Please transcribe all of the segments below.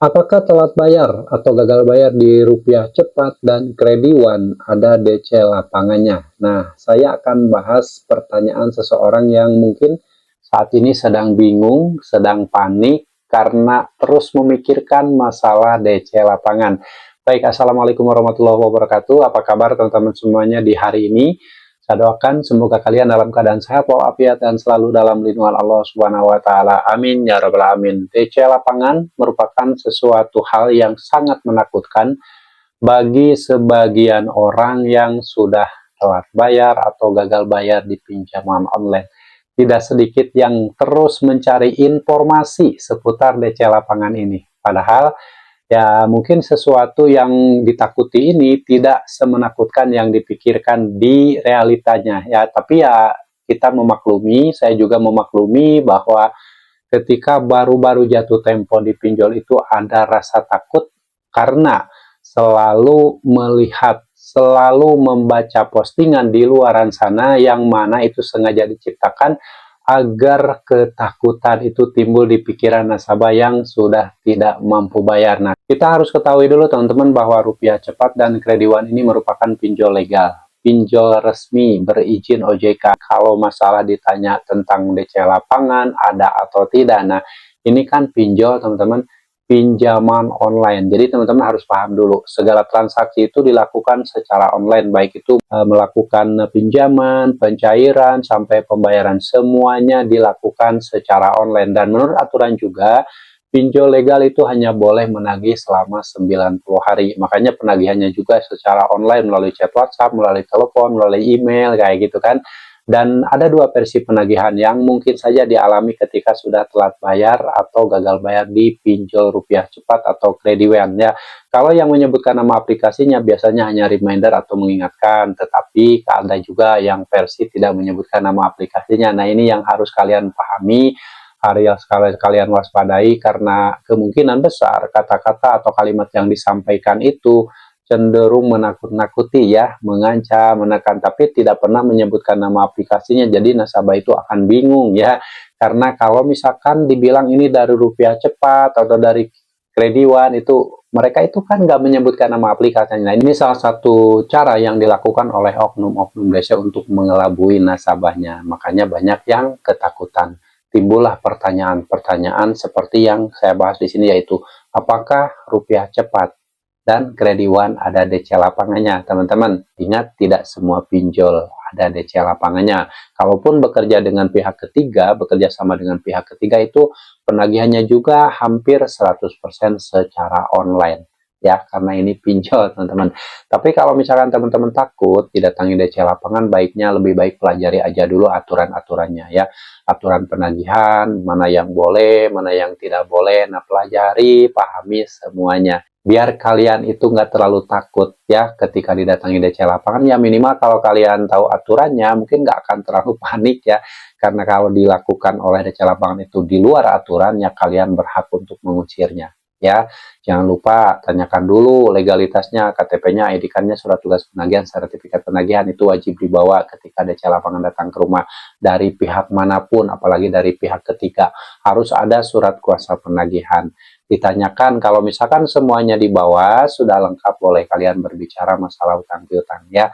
Apakah telat bayar atau gagal bayar di Rupiah Cepat dan Krediwan ada DC lapangannya? Nah, saya akan bahas pertanyaan seseorang yang mungkin saat ini sedang bingung, sedang panik karena terus memikirkan masalah DC lapangan. Baik, Assalamualaikum warahmatullahi wabarakatuh. Apa kabar teman-teman semuanya di hari ini? Saya doakan semoga kalian dalam keadaan sehat walafiat dan selalu dalam lindungan Allah Subhanahu wa taala. Amin ya rabbal alamin. DC lapangan merupakan sesuatu hal yang sangat menakutkan bagi sebagian orang yang sudah telat bayar atau gagal bayar di pinjaman online. Tidak sedikit yang terus mencari informasi seputar DC lapangan ini. Padahal ya mungkin sesuatu yang ditakuti ini tidak semenakutkan yang dipikirkan di realitanya ya, tapi ya kita memaklumi, saya juga memaklumi bahwa ketika baru-baru jatuh tempo di pinjol itu ada rasa takut karena selalu melihat, selalu membaca postingan di luaran sana yang mana itu sengaja diciptakan agar ketakutan itu timbul di pikiran nasabah yang sudah tidak mampu bayar. Nah, kita harus ketahui dulu teman-teman bahwa Rupiah Cepat dan Krediwan ini merupakan pinjol legal, pinjol resmi berizin OJK. Kalau masalah ditanya tentang DC lapangan ada atau tidak, nah ini kan pinjol teman-teman, pinjaman online. Jadi teman-teman harus paham dulu, segala transaksi itu dilakukan secara online, baik itu melakukan pinjaman, pencairan, sampai pembayaran, semuanya dilakukan secara online. Dan menurut aturan juga, pinjol legal itu hanya boleh menagih selama 90 hari. Makanya penagihannya juga secara online melalui chat WhatsApp, melalui telepon, melalui email, kayak gitu kan. Dan ada dua versi penagihan yang mungkin saja dialami ketika sudah telat bayar atau gagal bayar di pinjol Rupiah Cepat atau Krediwan ya. Kalau yang menyebutkan nama aplikasinya biasanya hanya reminder atau mengingatkan, tetapi ada juga yang versi tidak menyebutkan nama aplikasinya. Nah, ini yang harus kalian pahami, harus kalian waspadai karena kemungkinan besar kata-kata atau kalimat yang disampaikan itu cenderung menakut-nakuti ya, mengancam, menekan, tapi tidak pernah menyebutkan nama aplikasinya. Jadi nasabah itu akan bingung ya, karena kalau misalkan dibilang ini dari Rupiah Cepat atau dari Krediwan, itu mereka itu kan nggak menyebutkan nama aplikasinya. Nah, ini salah satu cara yang dilakukan oleh oknum-oknum desa untuk mengelabui nasabahnya. Makanya banyak yang ketakutan. Timbullah pertanyaan-pertanyaan seperti yang saya bahas di sini, yaitu apakah Rupiah Cepat dan Krediwan ada DC lapangannya. Teman-teman, ingat tidak semua pinjol ada DC lapangannya. Kalaupun bekerja dengan pihak ketiga, bekerja sama dengan pihak ketiga, itu penagihannya juga hampir 100% secara online. Ya, karena ini pinjol, teman-teman. Tapi kalau misalkan teman-teman takut didatangi DC lapangan, baiknya lebih baik pelajari aja dulu aturan-aturannya ya. Aturan penagihan, mana yang boleh, mana yang tidak boleh. Nah, pelajari, pahami semuanya biar kalian itu nggak terlalu takut ya ketika didatangi DC lapangan. Ya minimal kalau kalian tahu aturannya mungkin nggak akan terlalu panik ya, karena kalau dilakukan oleh DC lapangan itu di luar aturan ya kalian berhak untuk mengusirnya ya. Jangan lupa tanyakan dulu legalitasnya, KTP-nya, ID card-nya, surat tugas penagihan, sertifikat penagihan itu wajib dibawa ketika DC lapangan datang ke rumah dari pihak manapun, apalagi dari pihak ketiga. Harus ada surat kuasa penagihan. Ditanyakan, kalau misalkan semuanya di bawah sudah lengkap, boleh kalian berbicara masalah utang piutang ya.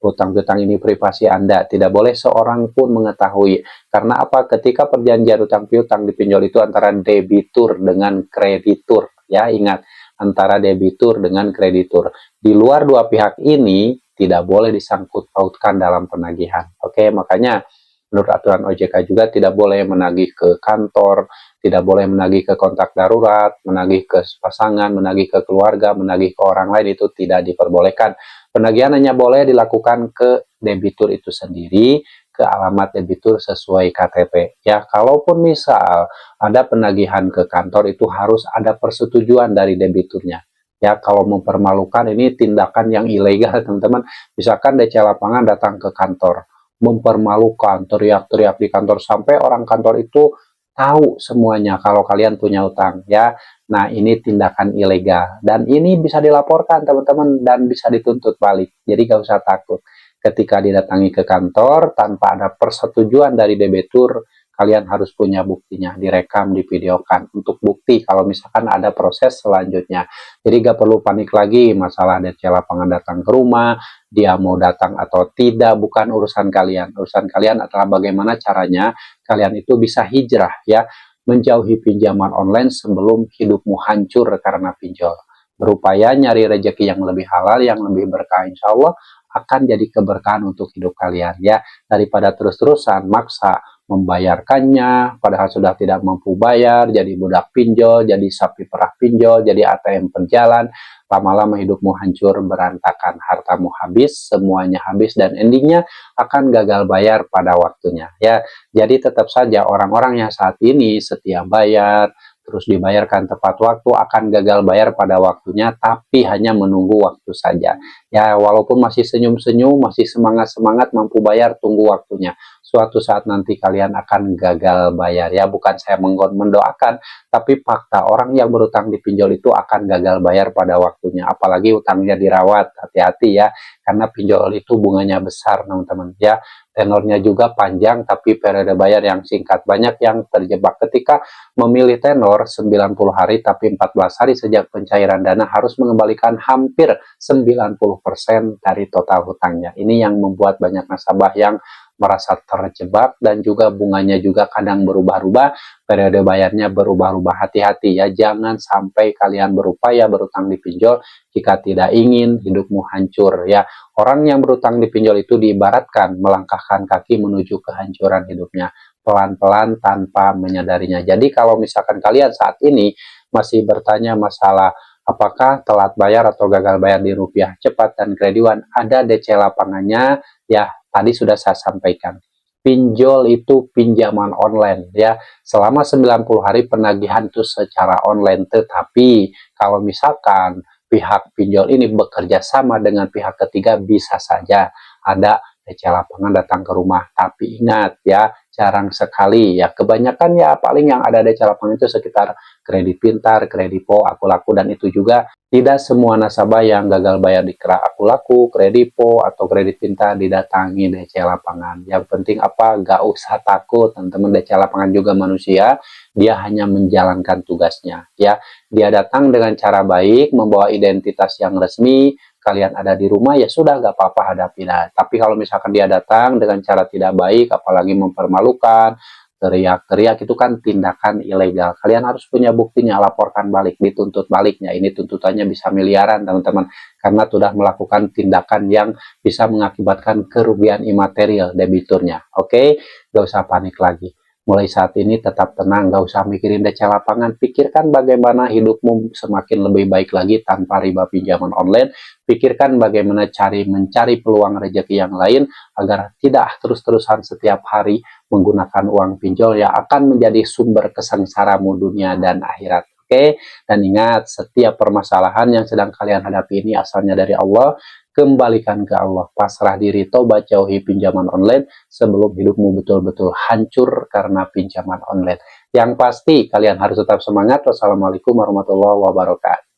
Utang piutang ini privasi Anda, tidak boleh seorang pun mengetahui. Karena apa? Ketika perjanjian utang piutang di pinjol itu antara debitur dengan kreditur ya, ingat, antara debitur dengan kreditur. Di luar dua pihak ini tidak boleh disangkut pautkan dalam penagihan. Oke, makanya menurut aturan OJK juga tidak boleh menagih ke kantor, tidak boleh menagih ke kontak darurat, menagih ke pasangan, menagih ke keluarga, menagih ke orang lain, itu tidak diperbolehkan. Penagihan hanya boleh dilakukan ke debitur itu sendiri, ke alamat debitur sesuai KTP. Ya, kalaupun misal ada penagihan ke kantor, itu harus ada persetujuan dari debiturnya. Ya, kalau mempermalukan ini tindakan yang ilegal, teman-teman. Misalkan DC lapangan datang ke kantor, mempermalukan, teriak-teriak di kantor sampai orang kantor itu tahu semuanya kalau kalian punya utang ya. Nah, ini tindakan ilegal dan ini bisa dilaporkan teman-teman dan bisa dituntut balik. Jadi gak usah takut ketika didatangi ke kantor tanpa ada persetujuan dari debitur, kalian harus punya buktinya, direkam, divideokan untuk bukti kalau misalkan ada proses selanjutnya. Jadi gak perlu panik lagi masalah DC lapangan datang ke rumah, dia mau datang atau tidak, bukan urusan kalian. Urusan kalian adalah bagaimana caranya kalian itu bisa hijrah ya, menjauhi pinjaman online sebelum hidupmu hancur karena pinjol. Berupaya nyari rezeki yang lebih halal, yang lebih berkah, insya Allah akan jadi keberkahan untuk hidup kalian ya, daripada terus-terusan maksa membayarkannya padahal sudah tidak mampu bayar, jadi budak pinjol, jadi sapi perah pinjol, jadi ATM perjalan. Lama-lama hidupmu hancur berantakan, hartamu habis, semuanya habis, dan endingnya akan gagal bayar pada waktunya ya. Jadi tetap saja orang-orang yang saat ini setia bayar, terus dibayarkan tepat waktu, akan gagal bayar pada waktunya, tapi hanya menunggu waktu saja. Ya, walaupun masih senyum-senyum, masih semangat-semangat, mampu bayar, tunggu waktunya. Suatu saat nanti kalian akan gagal bayar. Ya, bukan saya mendoakan, tapi fakta orang yang berutang di pinjol itu akan gagal bayar pada waktunya. Apalagi utangnya dirawat, hati-hati ya, karena pinjol itu bunganya besar, teman-teman. Ya, tenornya juga panjang, tapi periode bayar yang singkat. Banyak yang terjebak ketika memilih tenor 90 hari, tapi 14 hari sejak pencairan dana harus mengembalikan hampir 90% dari total hutangnya. Ini yang membuat banyak nasabah yang merasa terjebak, dan juga bunganya juga kadang berubah-ubah, periode bayarnya berubah-ubah. Hati-hati ya, jangan sampai kalian berupaya berutang di pinjol jika tidak ingin hidupmu hancur ya. Orang yang berutang di pinjol itu diibaratkan melangkahkan kaki menuju kehancuran hidupnya, pelan-pelan tanpa menyadarinya. Jadi kalau misalkan kalian saat ini masih bertanya masalah apakah telat bayar atau gagal bayar di Rupiah Cepat dan Krediwan, ada DC lapangannya ya. Tadi sudah saya sampaikan, pinjol itu pinjaman online ya, selama 90 hari penagihan itu secara online. Tetapi kalau misalkan pihak pinjol ini bekerja sama dengan pihak ketiga, bisa saja ada DC lapangan datang ke rumah. Tapi ingat ya, jarang sekali ya, kebanyakan ya paling yang ada DC lapangan itu sekitar Kredit Pintar, Kredipo, Aku Laku, dan itu juga tidak semua nasabah yang gagal bayar di Aku Laku, Kredipo, atau Kredit Pintar didatangi DC lapangan. Yang penting apa? Gak usah takut, teman-teman. DC lapangan juga manusia, dia hanya menjalankan tugasnya ya. Dia datang dengan cara baik, membawa identitas yang resmi, kalian ada di rumah ya sudah, gak apa-apa, hadapi. Nah, tapi kalau misalkan dia datang dengan cara tidak baik, apalagi mempermalukan, teriak-teriak, itu kan tindakan ilegal. Kalian harus punya buktinya, laporkan balik, dituntut baliknya. Ini tuntutannya bisa miliaran, teman-teman, karena sudah melakukan tindakan yang bisa mengakibatkan kerugian imaterial debiturnya. Oke, gak usah panik lagi. Mulai saat ini tetap tenang, gak usah mikirin DC lapangan. Pikirkan bagaimana hidupmu semakin lebih baik lagi tanpa riba pinjaman online. Pikirkan bagaimana mencari peluang rezeki yang lain agar tidak terus-terusan setiap hari menggunakan uang pinjol yang akan menjadi sumber kesengsaramu dunia dan akhirat. Oke, dan ingat, setiap permasalahan yang sedang kalian hadapi ini asalnya dari Allah. Kembalikan ke Allah, pasrah diri, tobat, jauhi pinjaman online sebelum hidupmu betul-betul hancur karena pinjaman online. Yang pasti kalian harus tetap semangat. Wassalamualaikum warahmatullahi wabarakatuh.